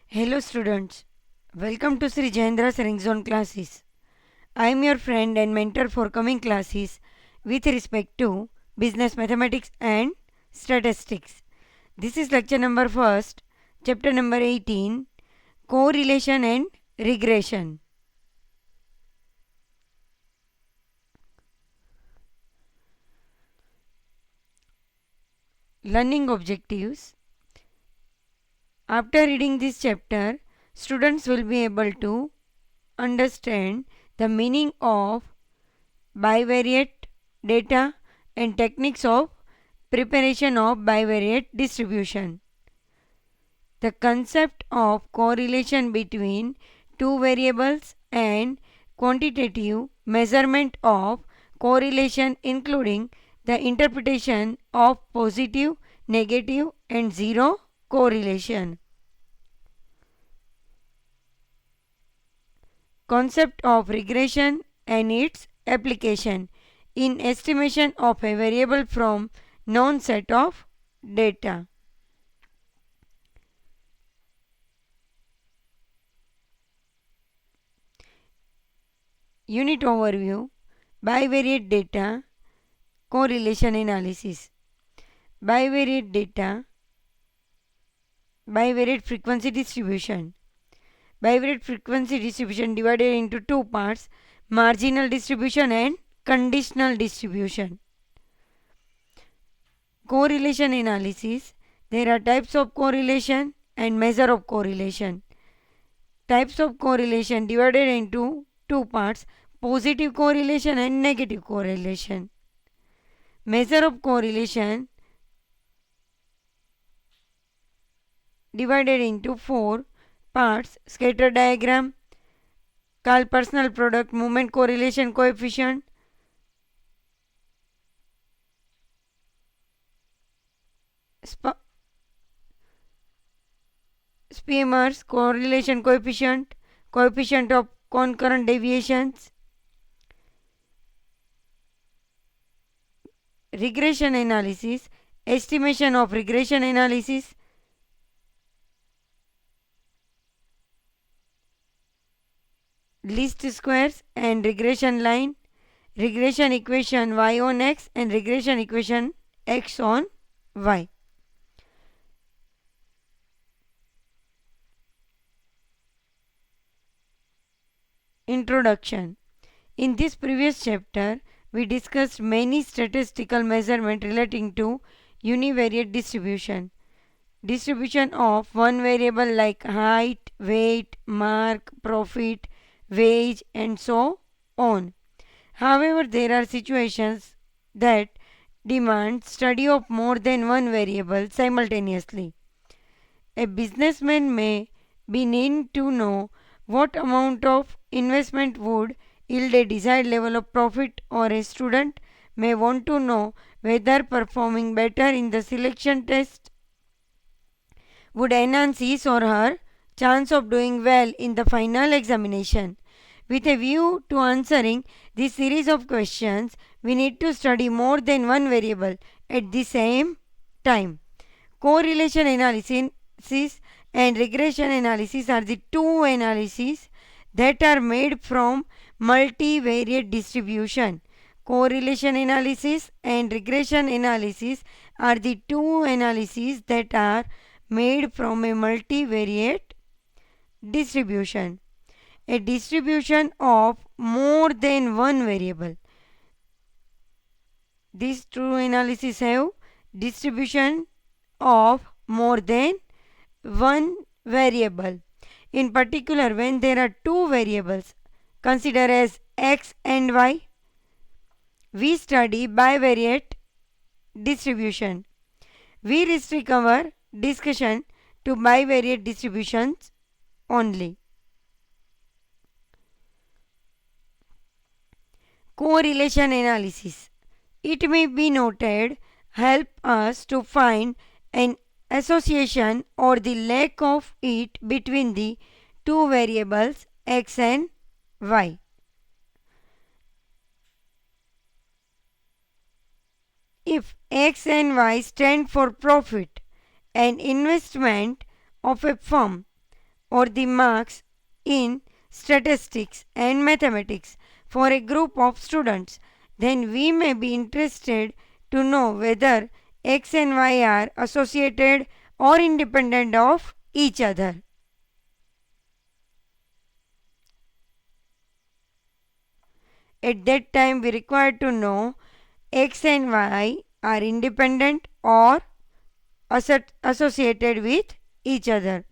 Hello students, welcome to Sri Jayendra Ring Zone classes. I am your friend and mentor for coming classes with respect to business mathematics and statistics. This is lecture number first, chapter number 18, correlation and regression. Learning objectives. After reading this chapter, students will be able to understand the meaning of bivariate data and techniques of preparation of bivariate distribution. The concept of correlation between two variables and quantitative measurement of correlation, including the interpretation of positive, negative and zero correlation. Concept of regression and its application in estimation of a variable from known set of data. Unit overview. Bivariate data correlation analysis. Bivariate data, bivariate frequency distribution. Bivariate frequency distribution divided into two parts: marginal distribution and conditional distribution. Correlation analysis. There are types of correlation and measure of correlation. Types of correlation divided into two parts: positive correlation and negative correlation. Measure of correlation divided into four parts: scatter diagram, called personal product, movement correlation coefficient, Speimer's correlation coefficient, coefficient of concurrent deviations. Regression analysis, estimation of regression analysis, least squares and regression line, regression equation y on x and regression equation x on y. Introduction. In this previous chapter, we discussed many statistical measurements relating to univariate distribution. Distribution of one variable like height, weight, mark, profit, wage and so on. However, there are situations that demand study of more than one variable simultaneously. A businessman may be needing to know what amount of investment would yield a desired level of profit, or a student may want to know whether performing better in the selection test would enhance his or her chance of doing well in the final examination. With a view to answering this series of questions, we need to study more than one variable at the same time. Correlation analysis and regression analysis are the two analyses that are made from multivariate distribution. Correlation analysis and regression analysis are the two analyses that are made from a multivariate distribution. A distribution of more than one variable. These two analyses have distribution of more than one variable. In particular, when there are two variables, consider as x and y, we study bivariate distribution. We restrict our discussion to bivariate distributions only. Correlation analysis. It may be noted help us to find an association or the lack of it between the two variables x and y. If x and y stand for profit and investment of a firm, or the marks in statistics and mathematics for a group of students, then we may be interested to know whether x and y are associated or independent of each other. At that time, we require to know x and y are independent or associated with each other.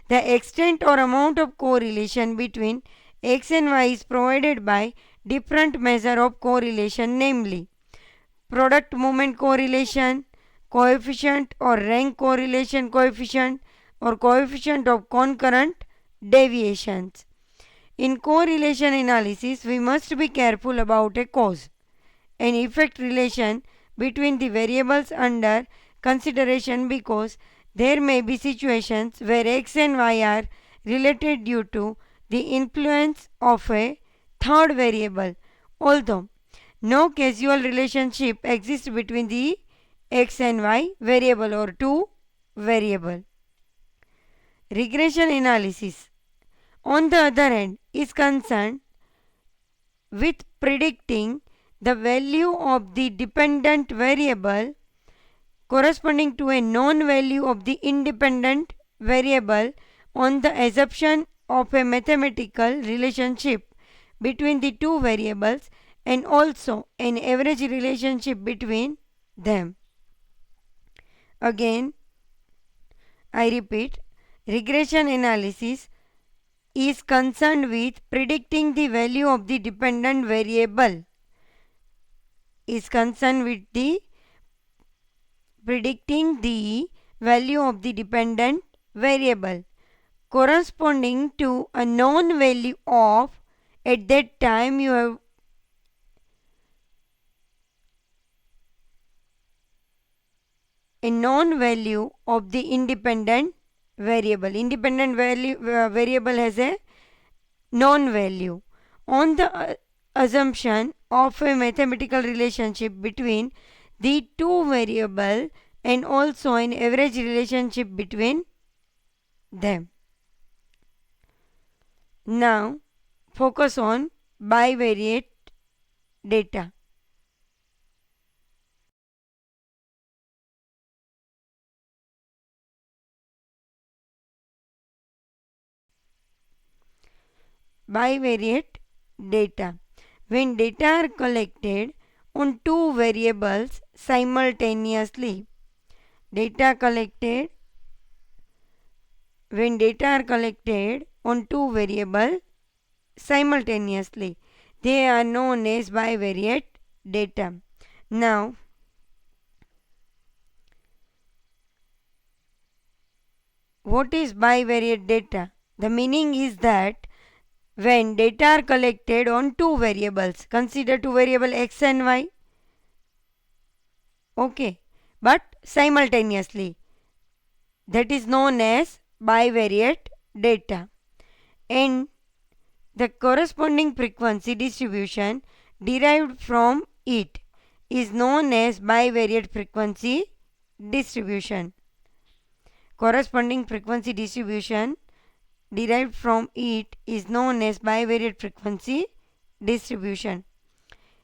The extent or amount of correlation between x and y is provided by different measure of correlation, namely product movement correlation, coefficient or rank correlation coefficient, or coefficient of concurrent deviations. In correlation analysis, we must be careful about a cause and effect relation between the variables under consideration, because there may be situations where x and y are related due to the influence of a third variable, although no causal relationship exists between the x and y variable or two variable. Regression analysis, on the other hand, is concerned with predicting the value of the dependent variable corresponding to a known value of the independent variable on the assumption of a mathematical relationship between the two variables and also an average relationship between them. Again, I repeat, regression analysis is concerned with predicting the value of the dependent variable, is concerned with the predicting the value of the dependent variable corresponding to a known value of, at that time you have a known value of the independent variable. Independent variable has a known value on the assumption of a mathematical relationship between the two variable and also an average relationship between them. Now focus on bivariate data. Bivariate data. When data are collected on two variables simultaneously, when data are collected on two variables simultaneously, they are known as bivariate data. Now, what is bivariate data? The meaning is that when data are collected on two variables, consider two variables x and y, okay, but simultaneously, that is known as bivariate data, and the corresponding frequency distribution derived from it is known as bivariate frequency distribution. Corresponding frequency distribution derived from it is known as bivariate frequency distribution.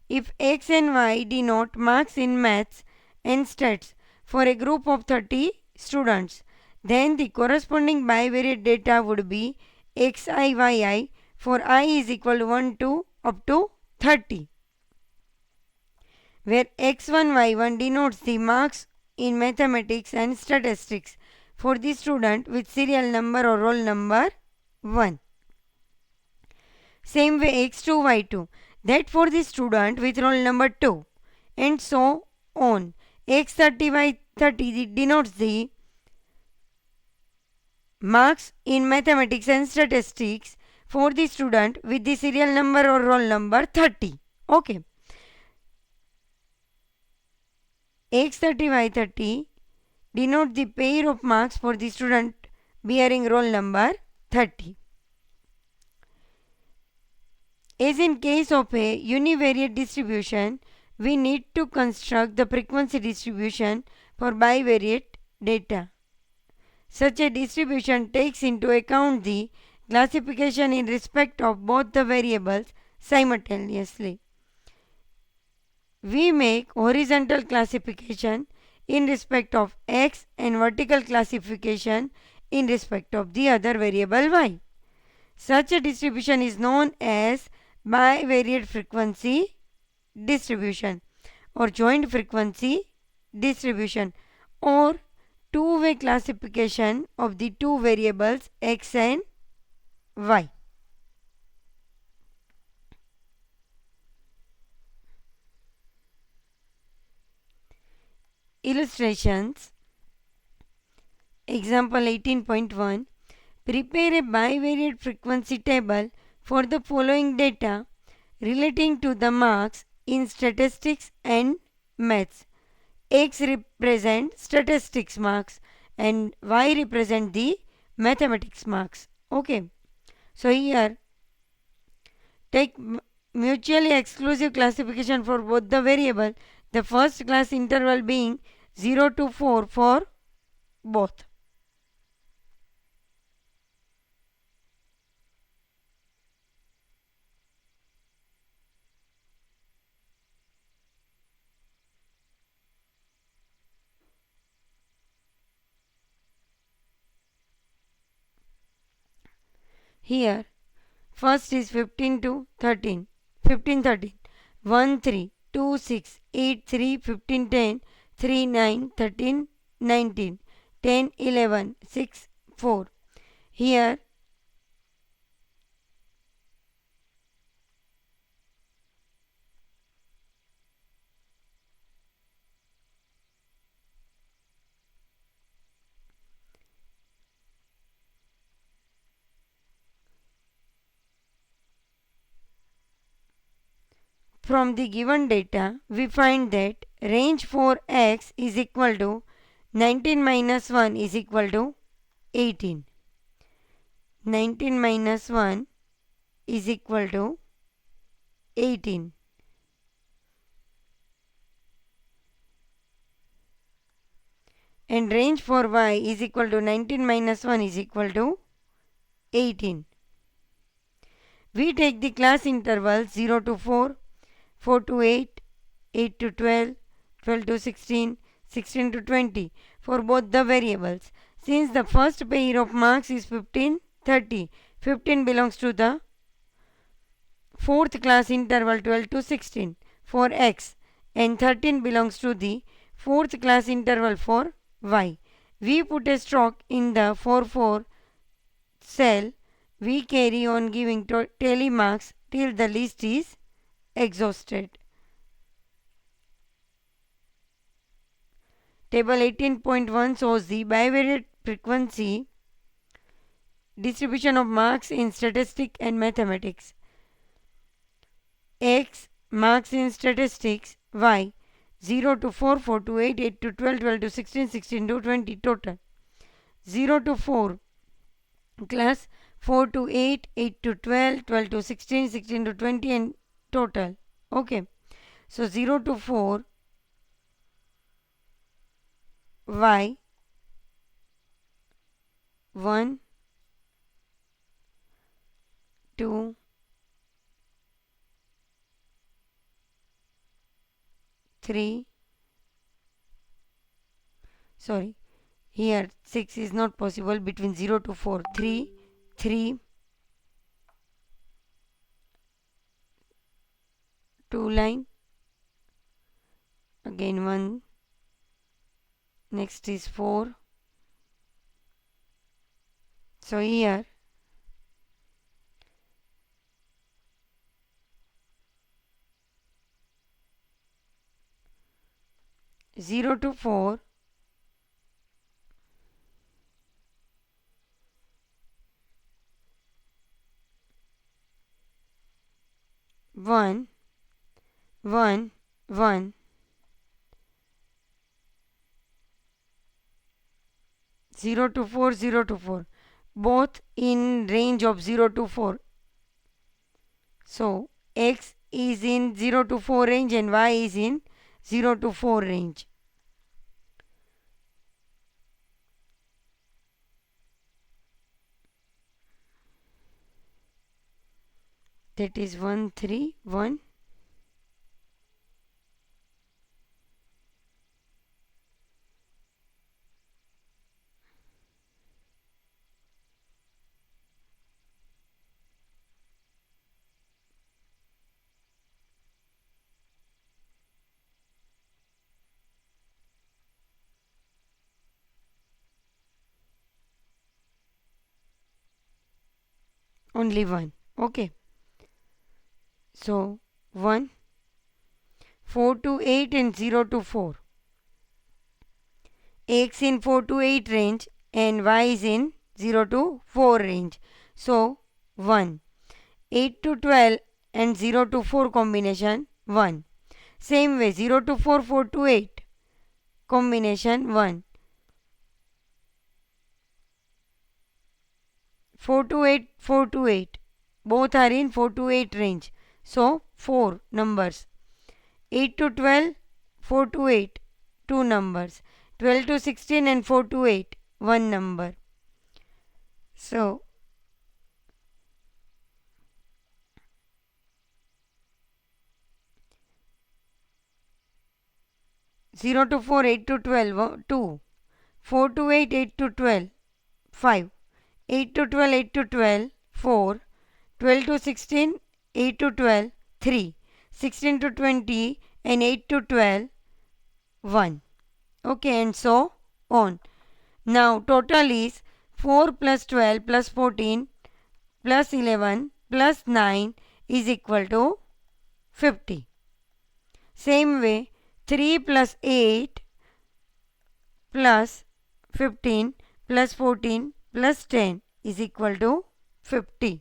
If x and y denote marks in maths and stats for a group of 30 students, then the corresponding bivariate data would be xi yi for I is equal to 1 to up to 30, where x1 y1 denotes the marks in mathematics and statistics for the student with serial number or roll number 1. Same way x2 y2, that for the student with roll number 2, and so on. x30 y30 denotes the marks in mathematics and statistics for the student with the serial number or roll number 30. Okay. x30 y30 denote the pair of marks for the student bearing roll number 30. As in case of a univariate distribution, we need to construct the frequency distribution for bivariate data. Such a distribution takes into account the classification in respect of both the variables simultaneously. We make horizontal classification in respect of x and vertical classification in respect of the other variable y. Such a distribution is known as bivariate frequency distribution or joint frequency distribution or two-way classification of the two variables x and y. Illustrations. Example 18.1. Prepare a bivariate frequency table for the following data relating to the marks in statistics and maths. X represent statistics marks and Y represent the mathematics marks. Okay. So here take mutually exclusive classification for both the variable, the first class interval being 0 to 4 for both. Here first is 15 to 13, 15 13, 1 3, 2 6, 8 3, 15 10, 3 9, 13 19, 10 11, 6 4. Here from the given data, we find that range for x is equal to 19 minus 1 is equal to 18. 19 minus 1 is equal to 18. And range for y is equal to 19 minus 1 is equal to 18. We take the class intervals 0 to 4, 4 to 8, 8 to 12, 12 to 16, 16 to 20 for both the variables. Since the first pair of marks is 15, 30, 15 belongs to the fourth class interval 12 to 16 for x and 13 belongs to the fourth class interval for y. We put a stroke in the 4 cell. We carry on giving tally marks till the list is exhausted. Table 18.1 shows the bivariate frequency distribution of marks in statistics and mathematics. X marks in statistics, Y 0 to 4, 4 to 8, 8 to 12, 12 to 16, 16 to 20 total. 0 to 4 class, 4 to 8, 8 to 12, 12 to 16, 16 to 20 and total. Okay. So 0 to 4 Y 1, 2, 3, sorry, here 6 is not possible, between 0 to 4, 3, 3, 2 line, again 1, next is 4. So here 0 to 4 1 1 1 0 to 4 0 to 4 both in range of 0 to 4. So x is in 0 to 4 range and y is in 0 to 4 range. that is 1 3 1. Only 1. Okay. So 1, 4 to 8 and 0 to 4. X in 4 to 8 range and Y is in 0 to 4 range. So 1. 8 to 12 and 0 to 4 combination 1. Same way 0 to 4, 4 to 8 combination 1. 4 to 8, 4 to 8. Both are in 4 to 8 range. So 4 numbers. 8 to 12, 4 to 8, 2 numbers. 12 to 16 and 4 to 8, 1 number. So 0 to 4, 8 to 12, 2. 4 to 8, 8 to 12, 5. 8 to 12, 8 to 12, 4. 12 to 16, 8 to 12, 3. 16 to 20 and 8 to 12, 1. Okay, and so on. Now total is 4 plus 12 plus 14 plus 11 plus 9 is equal to 50. Same way 3 plus 8 plus 15 plus 14 plus 10 is equal to 50.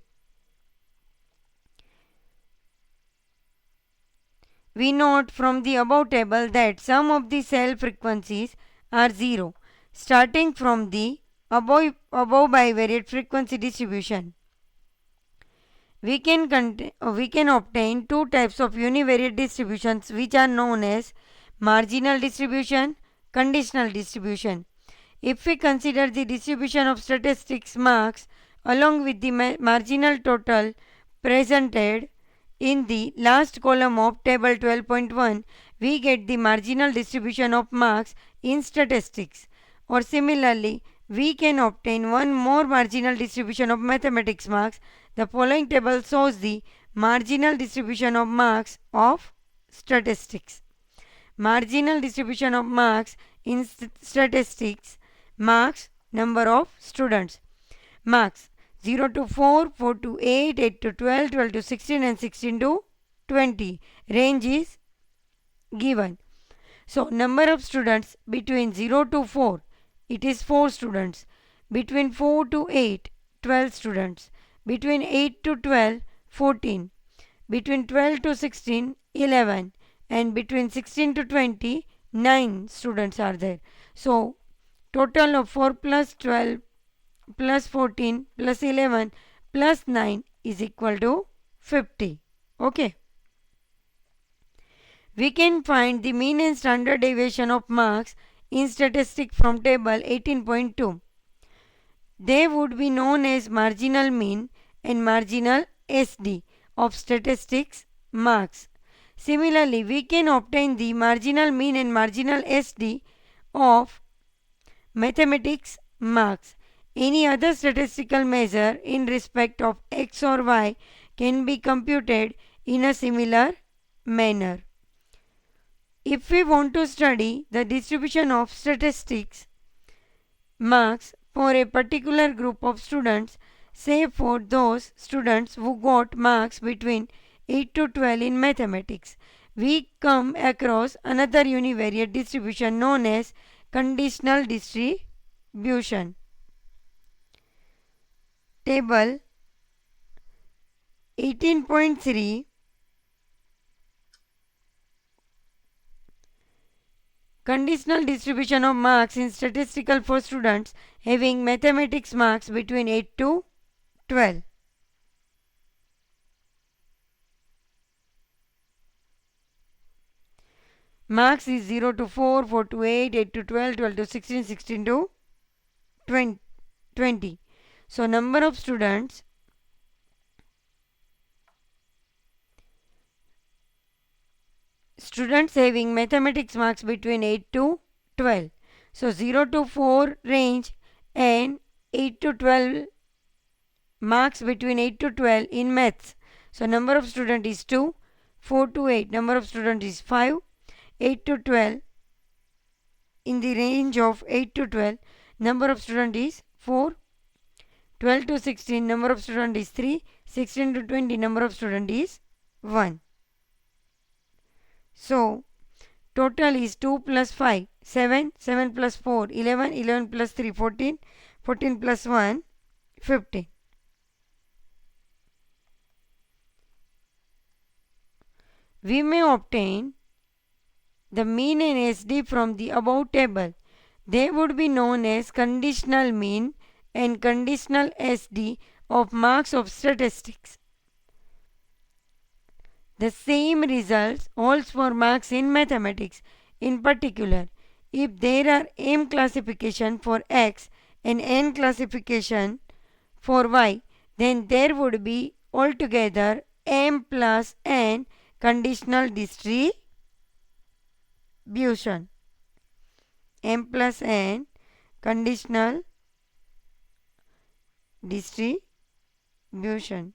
We note from the above table that some of the cell frequencies are 0 starting from the above bivariate frequency distribution. We can obtain two types of univariate distributions which are known as marginal distribution, conditional distribution. If we consider the distribution of statistics marks along with the marginal total presented in the last column of table 12.1, we get the marginal distribution of marks in statistics. Or similarly, we can obtain one more marginal distribution of mathematics marks. The following table shows the marginal distribution of marks of statistics. Marginal distribution of marks in statistics. Marks, number of students. Marks 0 to 4, 4 to 8, 8 to 12, 12 to 16 and 16 to 20. Range is given. So number of students between 0 to 4, it is 4 students. Between 4 to 8, 12 students. Between 8 to 12, 14. Between 12 to 16, 11. And between 16 to 20, 9 students are there. So total of 4 plus 12 plus 14 plus 11 plus 9 is equal to 50. Okay. We can find the mean and standard deviation of marks in statistics from table 18.2. They would be known as marginal mean and marginal SD of statistics marks. Similarly, we can obtain the marginal mean and marginal SD of mathematics marks. Any other statistical measure in respect of x or y can be computed in a similar manner. If we want to study the distribution of statistics marks for a particular group of students, say for those students who got marks between 8 to 12 in mathematics, we come across another univariate distribution known as conditional distribution. Table 18.3 conditional distribution of marks in statistical for students having mathematics marks between 8 to 12. Marks is 0 to 4, 4 to 8, 8 to 12, 12 to 16, 16 to 20. So number of students students having mathematics marks between 8 to 12. So 0 to 4 range and 8 to 12 marks between 8 to 12 in maths. So number of student is 2, 4 to 8 number of student is 5, 8 to 12 in the range of 8 to 12 number of student is 4, 12 to 16 number of student is 3, 16 to 20 number of student is 1. So total is 2 plus 5, 7, 7 plus 4, 11, 11 plus 3, 14, 14 plus 1, 15. We may obtain the mean and SD from the above table. They would be known as conditional mean and conditional SD of marks of statistics. The same results holds for marks in mathematics. In particular, if there are M classification for X and N classification for Y, then there would be altogether M plus N conditional distribution. M plus N conditional distribution.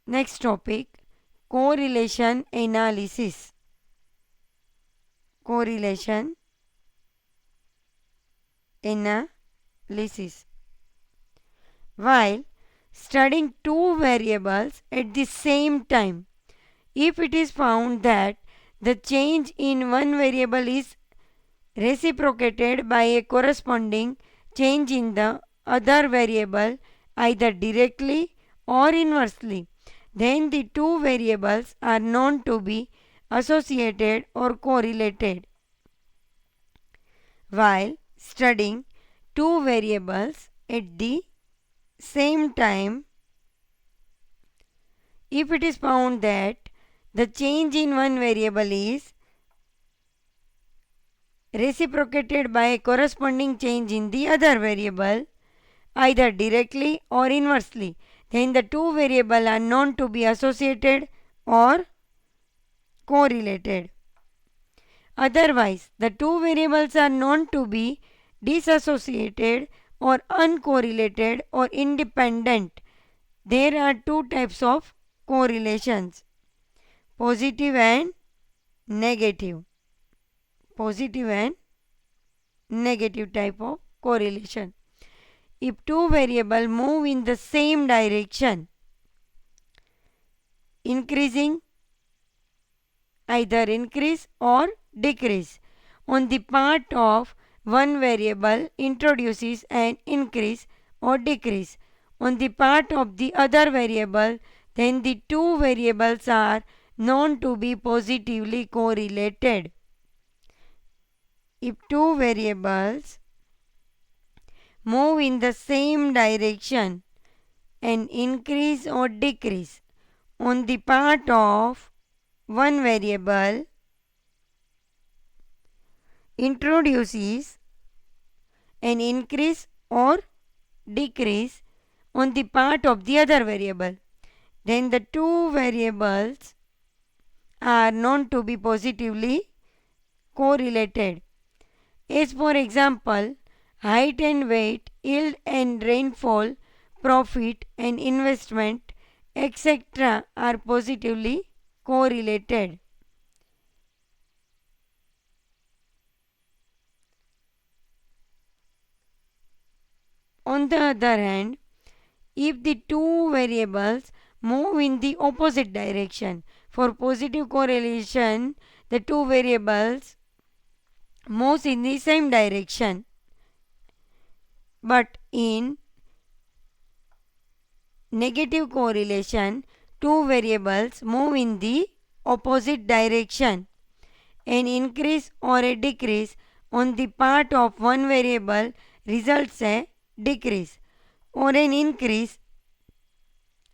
Next topic, correlation analysis. Correlation analysis. While studying two variables at the same time, if it is found that the change in one variable is reciprocated by a corresponding change in the other variable either directly or inversely, then the two variables are known to be associated or correlated. While studying two variables at the same time, if it is found that the change in one variable is reciprocated by a corresponding change in the other variable, either directly or inversely, then the two variables are known to be associated or correlated. Otherwise, the two variables are known to be disassociated or uncorrelated or independent. There are two types of correlations, positive and negative. Positive and negative type of correlation. If two variables move in the same direction, increasing, either increase or decrease on the part of one variable introduces an increase or decrease on the part of the other variable, then the two variables are known to be positively correlated. If two variables move in the same direction, an increase or decrease on the part of one variable introduces an increase or decrease on the part of the other variable, then the two variables are known to be positively correlated. As for example, height and weight, yield and rainfall, profit and investment, etc. are positively correlated. On the other hand, if the two variables move in the opposite direction, for positive correlation, the two variables moves in the same direction, but in negative correlation, two variables move in the opposite direction. An increase or a decrease on the part of one variable results a decrease, or an increase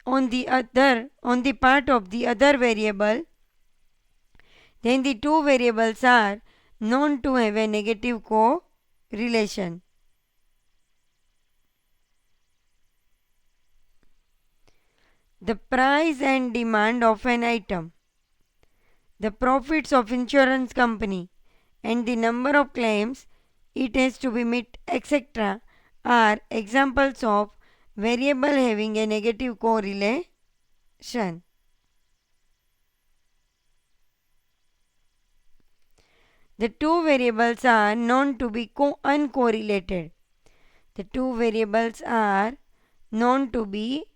on the part of the other variable, then the two variables are known to have a negative correlation. the price and demand of an item, the profits of insurance company, and the number of claims it has to be met, etc., are examples of variable having a negative correlation. The two variables are known to be uncorrelated. The two variables are known to be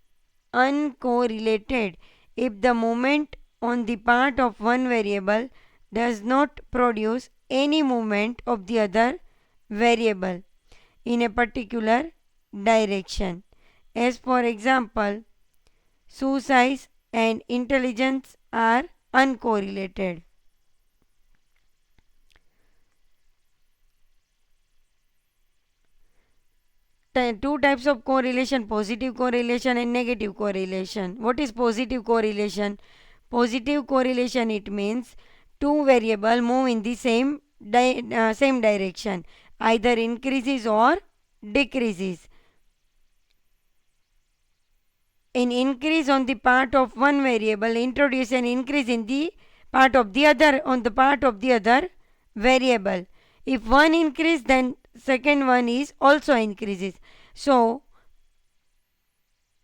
uncorrelated if the movement on the part of one variable does not produce any movement of the other variable in a particular direction. As for example, shoe size and intelligence are uncorrelated. Two types of correlation: positive correlation and negative correlation. What is positive correlation? Positive correlation, it means two variables move in the same direction, either increases or decreases. An increase on the part of one variable introduce an increase in the part of the other on the part of the other variable. If one increase, then second one is also increases. So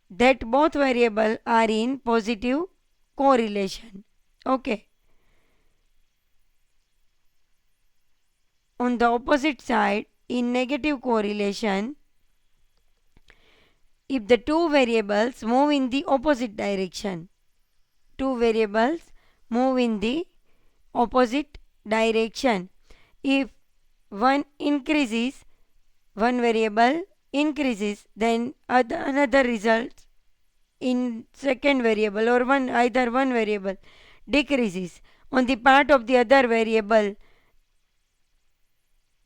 that both variables are in positive correlation. Okay. On the opposite side, in negative correlation, if the two variables move in the opposite direction, two variables move in the opposite direction. If one increases, one variable increases, then another results in second variable, or either one variable decreases on the part of the other variable,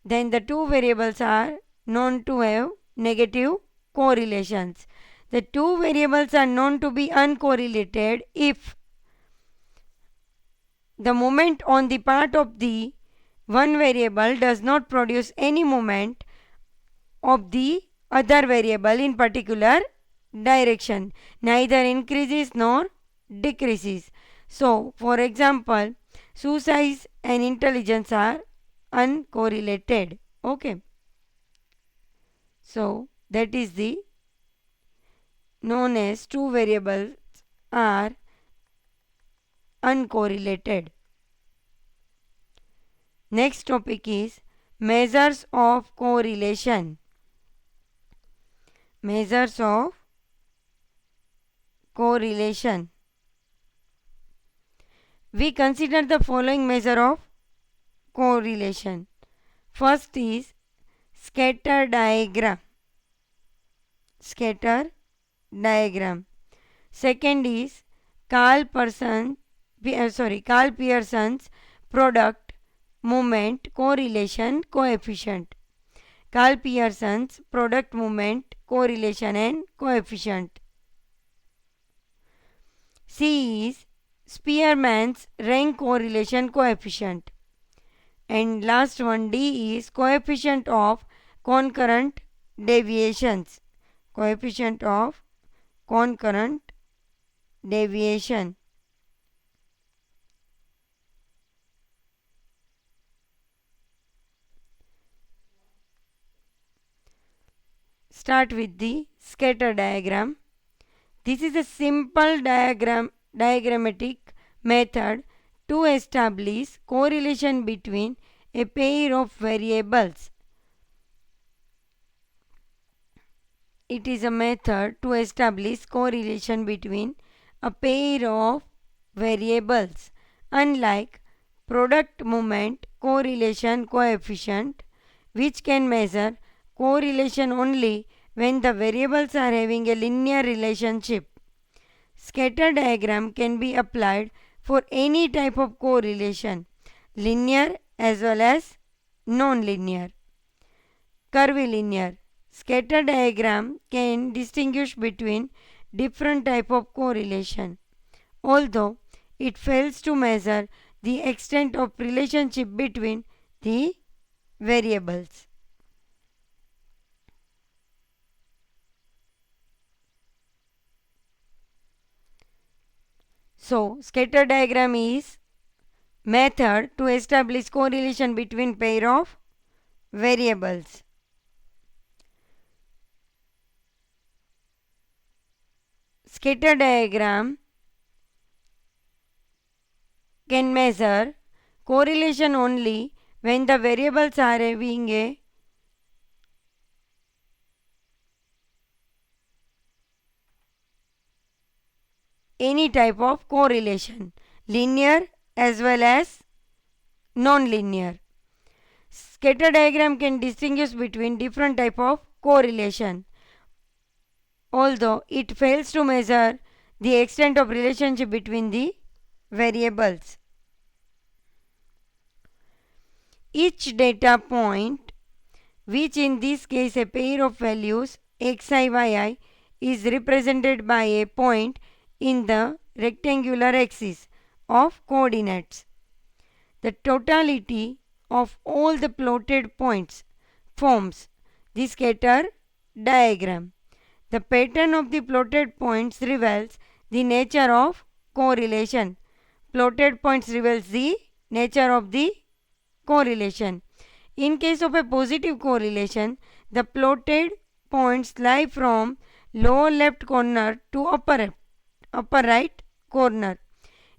then the two variables are known to have negative correlations. The two variables are known to be uncorrelated if the moment on the part of the one variable does not produce any moment of the other variable in particular direction, neither increases nor decreases. So, for example, shoe size and intelligence are uncorrelated. Okay. So, that is the known as two variables are uncorrelated. Next topic is measures of correlation. Measures of correlation. We consider the following measure of correlation. First is scatter diagram. Scatter diagram. Second is Carl Pearson's product movement correlation coefficient. Carl Pearson's product movement correlation and coefficient. C is Spearman's rank correlation coefficient. And last one, D, is coefficient of concurrent deviations. Coefficient of concurrent deviation. Start with the scatter diagram. This is a simple diagrammatic method to establish correlation between a pair of variables. It is a method to establish correlation between a pair of variables. Unlike product movement correlation coefficient, which can measure correlation only when the variables are having a linear relationship, scatter diagram can be applied for any type of correlation, linear as well as non-linear. Curvilinear. Scatter diagram can distinguish between different type of correlation, although it fails to measure the extent of relationship between the variables. So scatter diagram is method to establish correlation between pair of variables. Scatter diagram can measure correlation only when the variables are having any type of correlation, linear as well as non-linear. Scatter diagram can distinguish between different type of correlation, although it fails to measure the extent of relationship between the variables. Each data point, which in this case a pair of values xi, yi, is represented by a point in the rectangular axis of coordinates. The totality of all the plotted points forms the scatter diagram. The pattern of the plotted points reveals the nature of correlation. Plotted points reveals the nature of the correlation. In case of a positive correlation, the plotted points lie from lower left corner to upper right corner.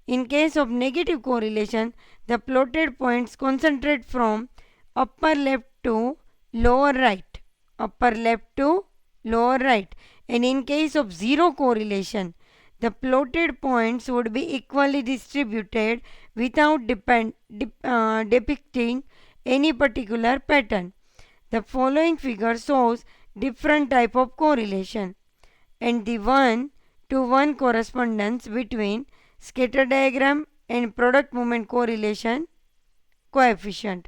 In case of negative correlation, the plotted points concentrate from upper left to lower right, upper left to lower right. And in case of zero correlation, the plotted points would be equally distributed without depicting any particular pattern. The following figure shows different type of correlation and the one-to-one correspondence between scatter diagram and product movement correlation coefficient.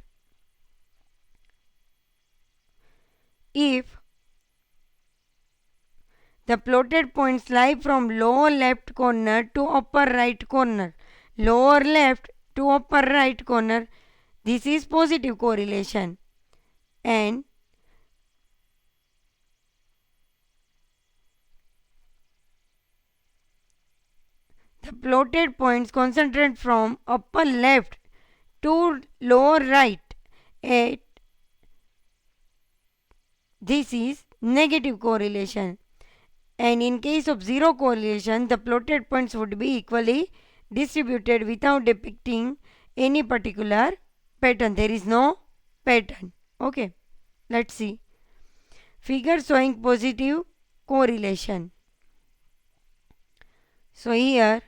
If the plotted points lie from lower left corner to upper right corner, lower left to upper right corner, this is positive correlation, and the plotted points concentrate from upper left to lower right, at this is negative correlation. And in case of zero correlation, the plotted points would be equally distributed without depicting any particular pattern. There is no pattern. Okay, let's see. Figure showing positive correlation. So here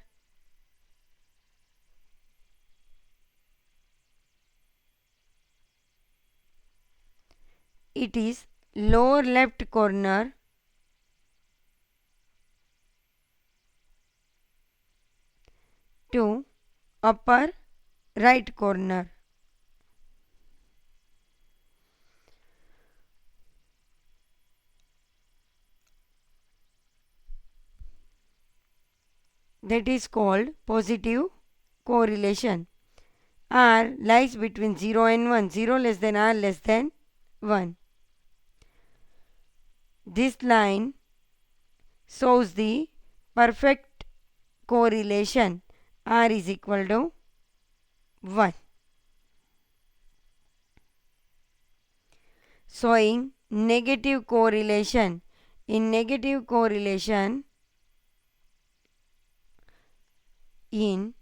it is lower left corner to upper right corner. That is called positive correlation. R lies between 0 and 1, 0 less than R less than 1. This line shows the perfect correlation. R is equal to 1. Showing negative correlation. In negative correlation, in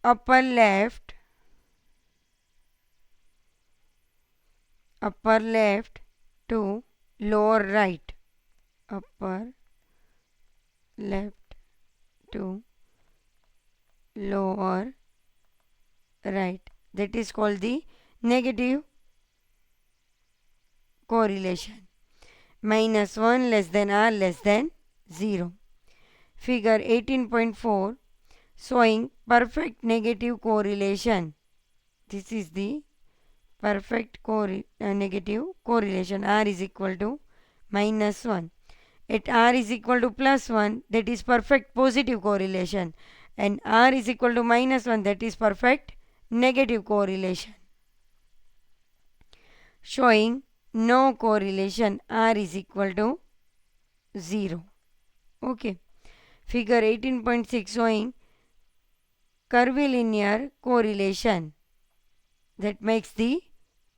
upper left to lower right, upper left to lower right, that is called the negative correlation. Minus 1 less than R less than 0. Figure 18.4 showing perfect negative correlation. This is the perfect negative correlation. R is equal to minus 1. At R is equal to plus 1, that is perfect positive correlation, and R is equal to minus 1, that is perfect negative correlation. Showing no correlation, R is equal to 0. Okay. figure 18.6 showing curvilinear correlation that makes the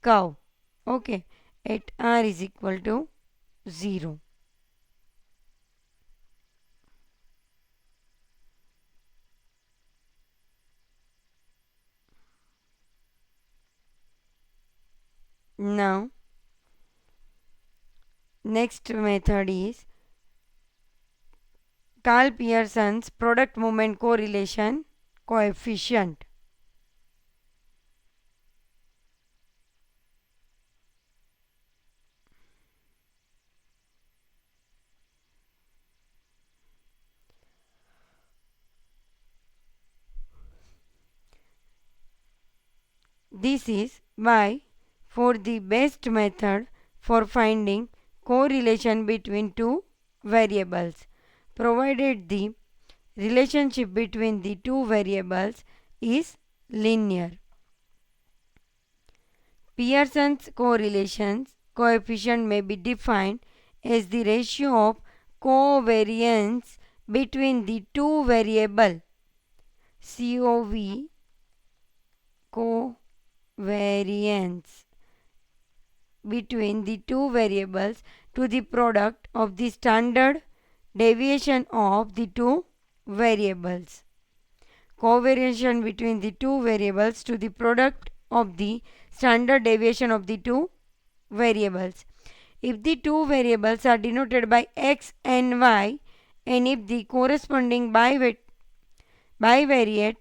curve, okay, at r is equal to 0. Now next method is Karl Pearson's product movement correlation coefficient. This is why for the best method for finding correlation between two variables, provided the relationship between the two variables is linear. Pearson's correlation coefficient may be defined as the ratio of covariance between the two variables. COV, covariance between the two variables to the product of the standard deviation of the two variables. Covariance between the two variables to the product of the standard deviation of the two variables. If the two variables are denoted by x and y, and if the corresponding bivariate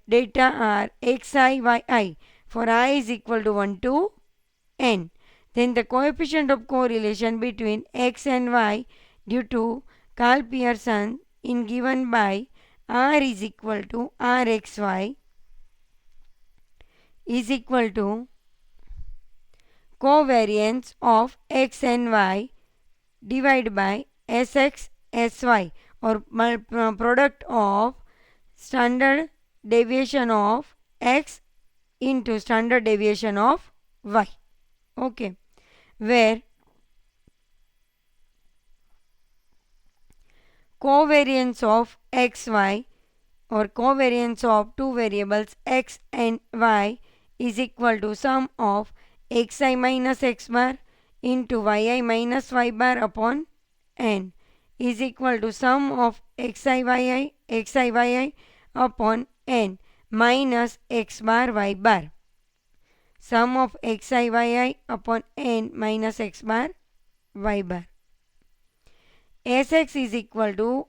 data are xi, yi for I is equal to 1 to n, then the coefficient of correlation between x and y due to Karl Pearson is given by r is equal to rxy is equal to covariance of x and y divided by sx sy, or product of standard deviation of x into standard deviation of y, okay, where covariance of xy or covariance of two variables x and y is equal to sum of xi minus x bar into yi minus y bar upon n is equal to sum of xi yi upon n minus x bar y bar. Sum of xi yi upon n minus x bar y bar. Sx is equal to,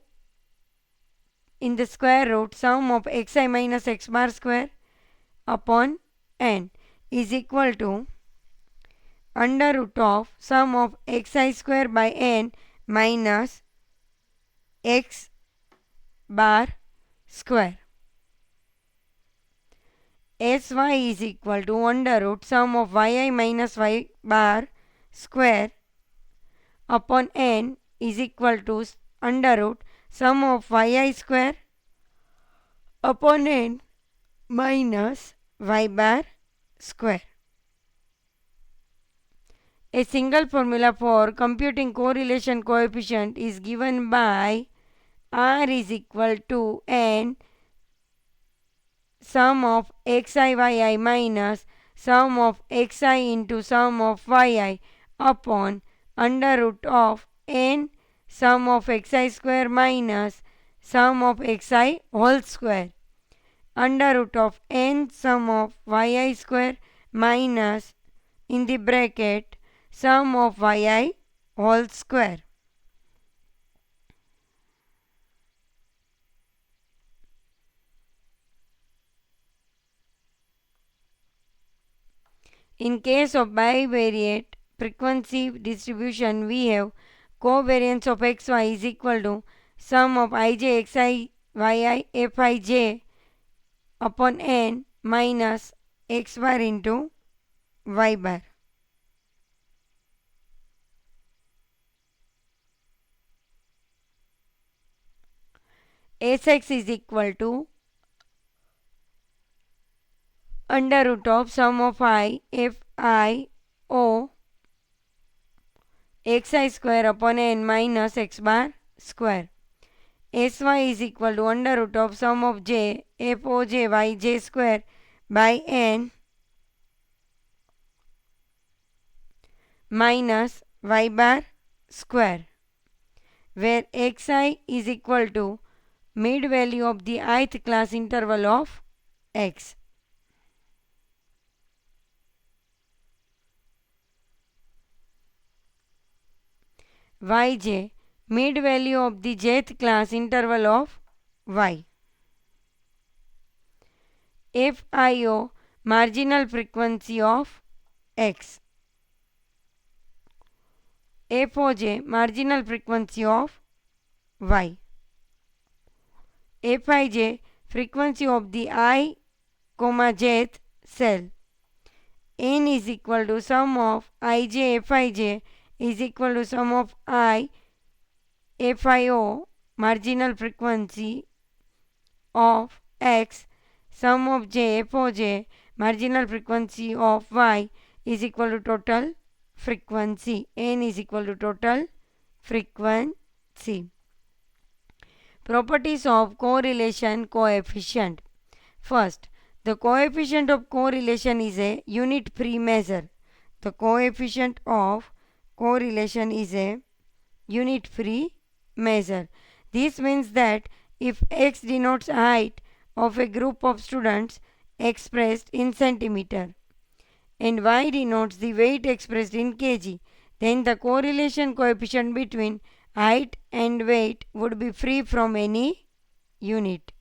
in the square root, sum of xi minus x bar square upon n is equal to under root of sum of xi square by n minus x bar square. Sy is equal to under root sum of yi minus y bar square upon n is equal to under root sum of yi square upon n minus y bar square. A single formula for computing correlation coefficient is given by r is equal to n sum of xi yi minus sum of xi into sum of yi upon under root of n sum of xi square minus sum of xi whole square under root of n sum of yi square minus in the bracket sum of yi whole square. In case of bivariate frequency distribution, we have covariance of xy is equal to sum of ij xi yi fij upon n minus x bar into y bar. Sx is equal to under root of sum of I f I o xi square upon n minus x bar square. Sy is equal to under root of sum of j foj yj square by n minus y bar square, where xi is equal to mid value of the ith class interval of x. Yj mid value of the jth class interval of y. Fio marginal frequency of x. Foj marginal frequency of y. Fij frequency of the I, jth cell. N is equal to sum of ij fij is equal to sum of I fio marginal frequency of x, sum of j foj marginal frequency of y is equal to total frequency. N is equal to total frequency. Properties of correlation coefficient. First, the coefficient of correlation is a unit free measure. The coefficient of correlation is a unit free measure. This means that if x denotes height of a group of students expressed in centimeter and y denotes the weight expressed in kg, then the correlation coefficient between height and weight would be free from any unit.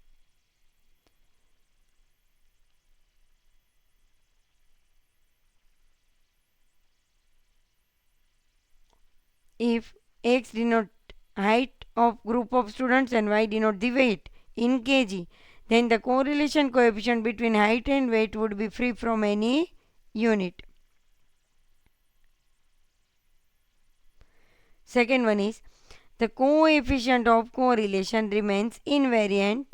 If x denote height of group of students and y denote the weight in kg, then the correlation coefficient between height and weight would be free from any unit. Second one is, the coefficient of correlation remains invariant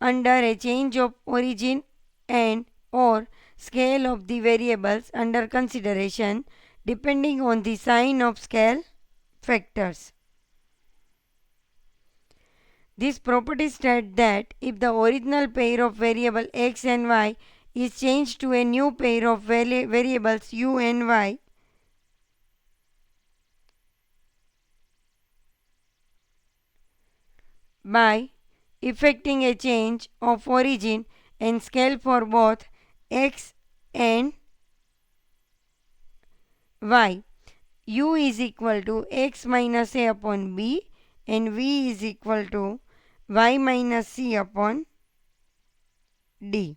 under a change of origin and or scale of the variables under consideration depending on the sign of scale factors. This property states that if the original pair of variable x and y is changed to a new pair of variables u and y, by effecting a change of origin and scale for both x and y, u is equal to x minus a upon b and v is equal to y minus c upon d.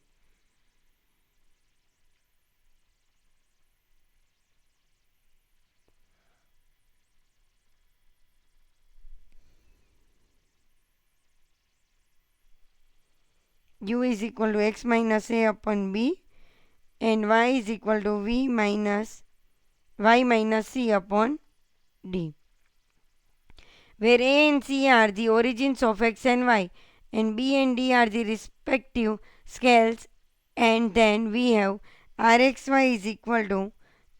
U is equal to x minus a upon b and y is equal to v minus y minus c upon d, where a and c are the origins of x and y and b and d are the respective scales, and then we have rxy is equal to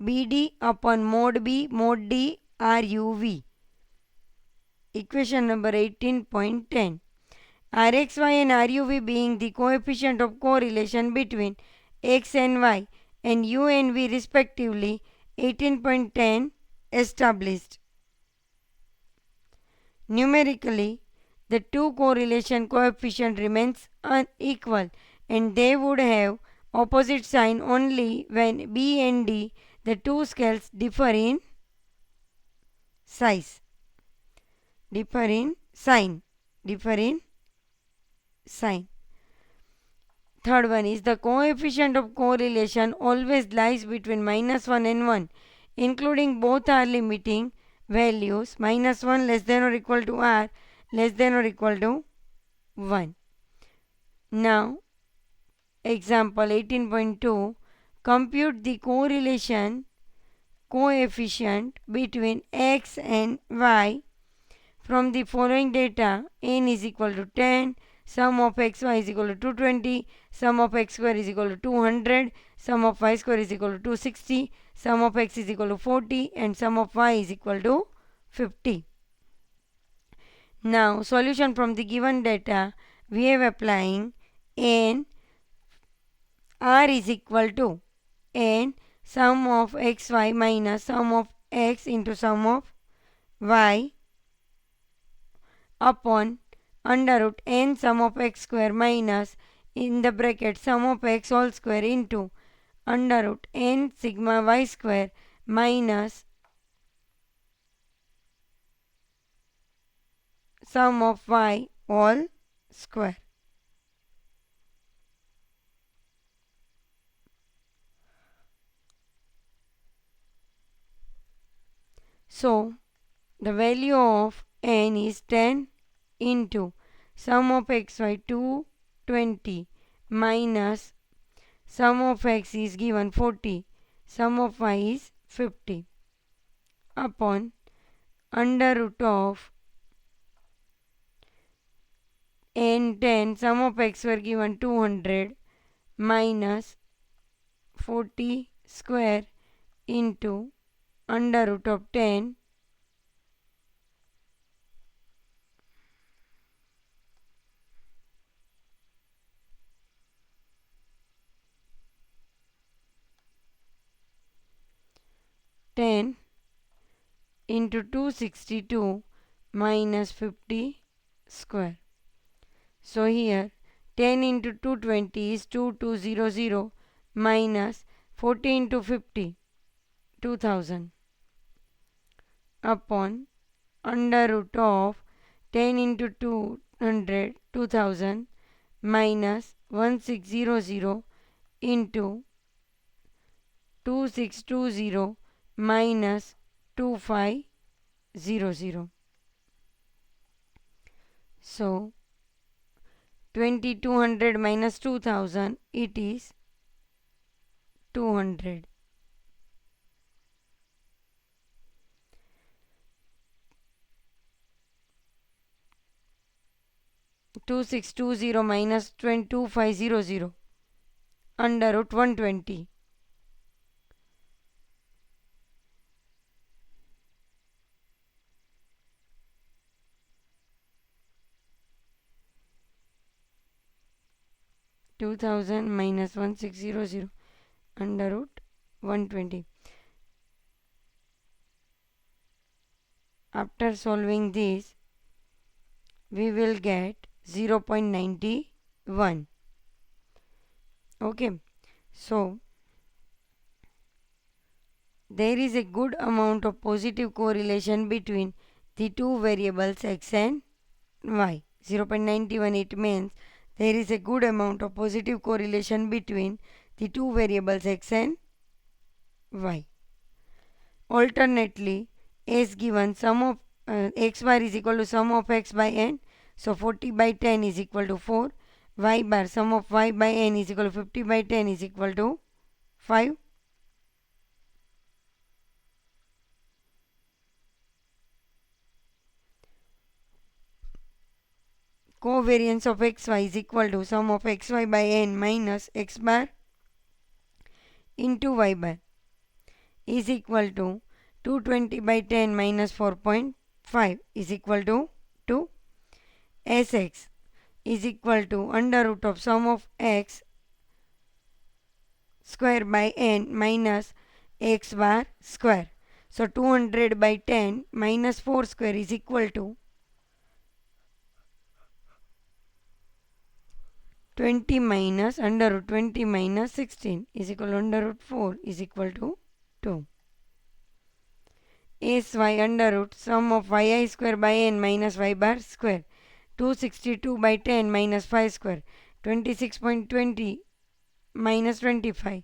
bd upon mod b mod d ruv. Equation number 18.10. Rxy and ruv being the coefficient of correlation between x and y and u and v respectively. 18.10 established. Numerically, the two correlation coefficient remains unequal and they would have opposite sign only when b and d, the two scales, differ in size, differ in sign. Third one is, the coefficient of correlation always lies between -1 and 1, including both are limiting values -1 less than or equal to r less than or equal to 1. Now, example 18.2, compute the correlation coefficient between x and y from the following data. N is equal to 10, sum of xy is equal to 220, sum of x square is equal to 200, sum of y square is equal to 260, sum of x is equal to 40 and sum of y is equal to 50. Now solution from the given data, we have applying n r is equal to n sum of xy minus sum of x into sum of y upon under root n sum of x square minus in the bracket sum of x whole square into under root n sigma y square minus sum of y whole square. So the value of n is 10 into sum of xy 220 minus sum of x is given 40, sum of y is 50 upon under root of n 10 sum of x were given 200 minus 40 square into under root of 10 10 into 262 minus 50 square. So here 10 into 220 is 2200 minus 40 into 50 2000 upon under root of 10 into 200 2000 minus 1600 into 2620 minus 2500. So 2200 minus 2000, it is 200. Two six two zero minus 2500 under root 120. Two thousand minus 1600 under root 120. After solving this, we will get 0.91. Okay, so there is a good amount of positive correlation between the two variables x and y. 0.91, it means there is a good amount of positive correlation between the two variables x and y. Alternately, as given sum of x bar is equal to sum of x by n, so 40 by 10 is equal to 4. Y bar sum of y by n is equal to 50 by 10 is equal to 5. Covariance of xy is equal to sum of xy by n minus x bar into y bar is equal to 220 by 10 minus 4.5 is equal to 2. Sx is equal to under root of sum of x square by n minus x bar square. So 200 by 10 minus 4 square is equal to 20 minus under root 20 minus 16 is equal to under root 4 is equal to 2. Sy under root sum of yi square by n minus y bar square. 262 by 10 minus 5 square. 26.20 minus 25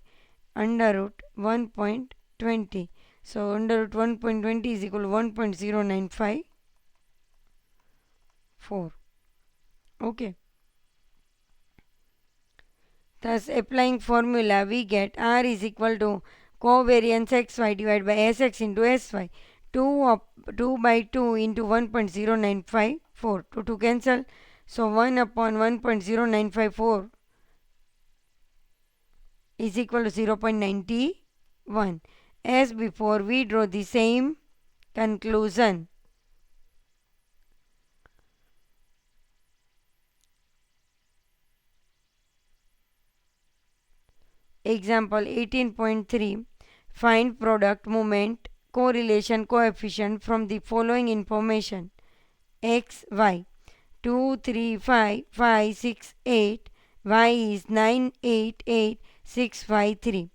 under root 1.20. So under root 1.20 is equal to 1.0954. Okay. Thus applying formula, we get r is equal to covariance xy divided by sx into sy. 2 by 2 into 1.0954. 2 cancel. So 1 upon 1.0954 is equal to 0.91. As before, we draw the same conclusion. Example 18.3. Find product, moment, correlation coefficient from the following information. X, Y. 2, 3, 5, 5, 6, 8. Y is 9, 8, 8, 6, 5, 3.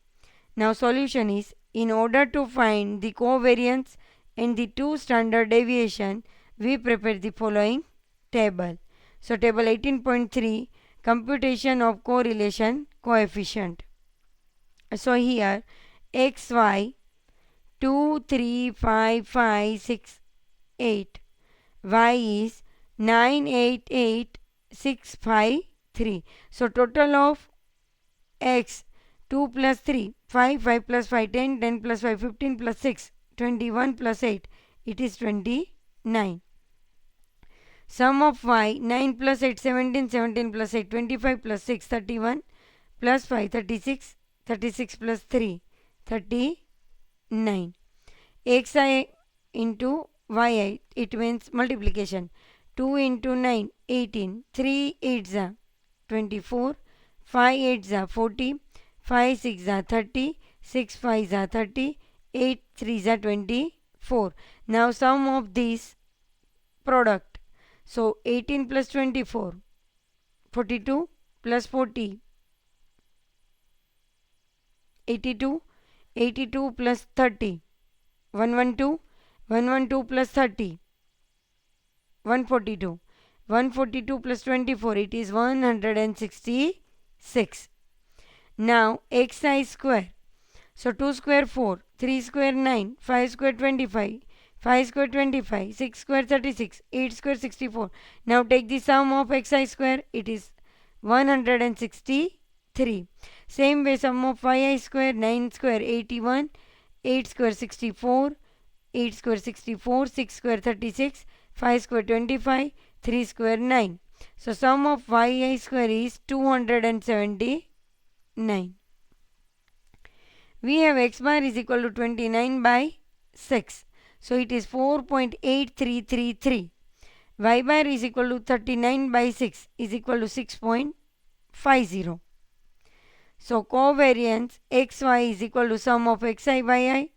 Now solution is, in order to find the covariance and the two standard deviation, we prepare the following table. So table 18.3, computation of correlation coefficient. So here x, y, 2, 3, 5, 5, 6, 8. Y is 9, 8, 8, 6, 5, 3. So total of x, 2 plus 3, 5, 5 plus 5, 10, 10 plus 5, 15 plus 6, 21 plus 8, it is 29. Sum of y, 9 plus 8, 17, 17 plus 8, 25 plus 6, 31 plus 5, 36, 36 plus 3, 39. xi into yi, it means multiplication. 2 into 9, 18, 3 8s are 24, 5 8s are 40, 5 6 are 30, 6 5s are 30, 8 3s are 24. Now sum of these product. So 18 plus 24, 42 plus 40, 82, 82 plus 30, 112, 112 plus 30, 142, 142 plus 24, it is 166. Now xi square. So 2 square 4, 3 square 9, 5 square 25, 5 square 25, 6 square 36, 8 square 64. Now take the sum of xi square, it is 163. Same way sum of yi square, 9 square 81, 8 square 64, 8 square 64, 6 square 36, 5 square 25, 3 square 9. So sum of yi square is 279. We have x bar is equal to 29 by 6. So it is 4.8333. Y bar is equal to 39 by 6 is equal to 6.50. So covariance xy is equal to sum of xi by I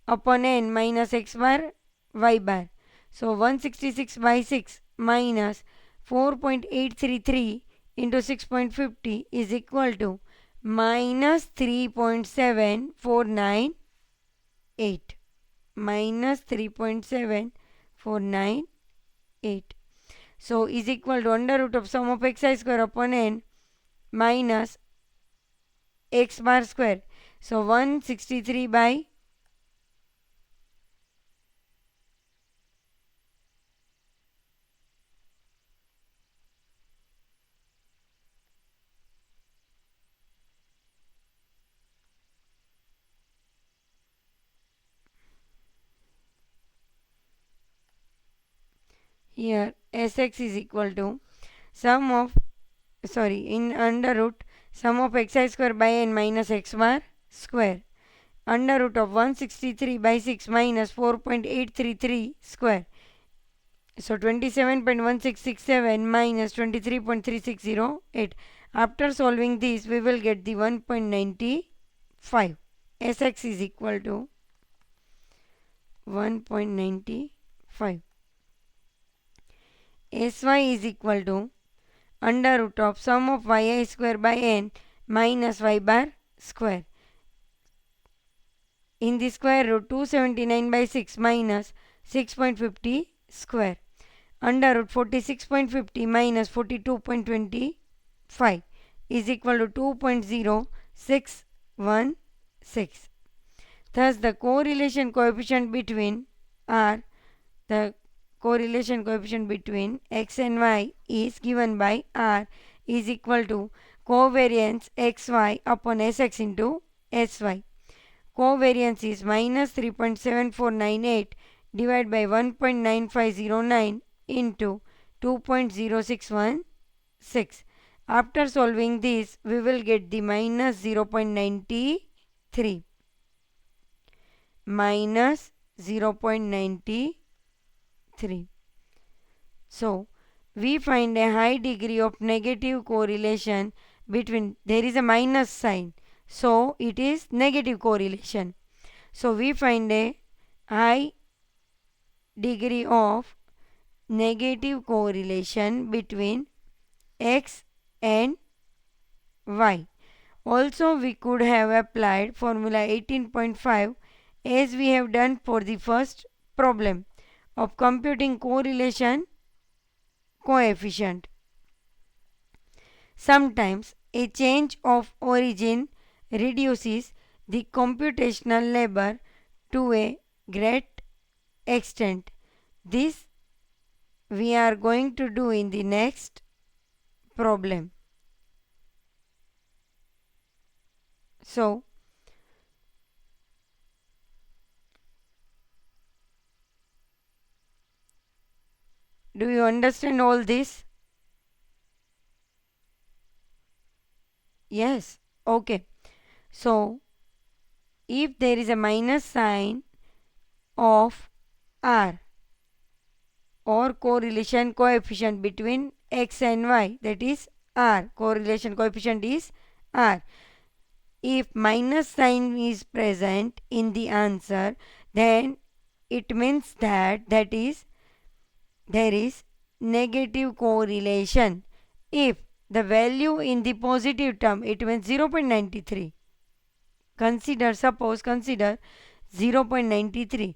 upon n minus x bar y bar. So 166 by 6 minus 4.833 into 6.50 is equal to minus 3.7498. Minus 3.7498. So is equal to under root of sum of xi square upon n minus x bar square. So 163 by here sx is equal to sum of in under root sum of xi square by n minus x bar square under root of 163 by 6 minus 4.833 square. So 27.1667 minus 23.3608. After solving this, we will get the 1.95. Sx is equal to 1.95. Sy is equal to under root of sum of yi square by n minus y bar square. In the square root, 279 by 6 minus 6.50 square. Under root 46.50 minus 42.25 is equal to 2.0616. Thus the correlation coefficient between x and y is given by r is equal to covariance xy upon sx into sy. Covariance is minus 3.7498 divided by 1.9509 into 2.0616. After solving this, we will get the minus 0.93. Minus 0.93. So, we find a high degree of negative correlation between, there is a minus sign, so it is negative correlation. So we find a high degree of negative correlation between x and y. Also, we could have applied formula 18.5 as we have done for the first problem of computing correlation coefficient. Sometimes a change of origin reduces the computational labor to a great extent. This we are going to do in the next problem. So, do you understand all this? Yes. Okay. So, if there is a minus sign of r or correlation coefficient between x and y, that is r, correlation coefficient is r. If minus sign is present in the answer, then it means that there is negative correlation. If the value in the positive term, it means 0.93. Consider 0.93.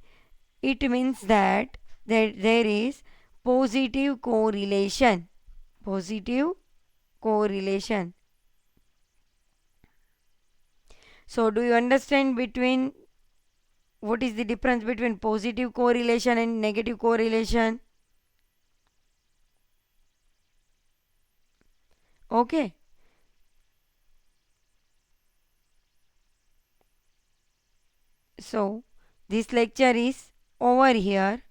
It means that there is positive correlation. Positive correlation. So do you understand what is the difference between positive correlation and negative correlation? Okay. So this lecture is over here.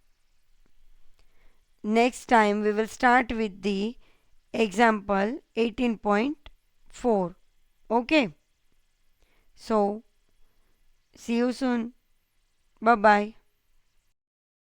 Next time we will start with the example 18.4. Okay. So see you soon. Bye bye.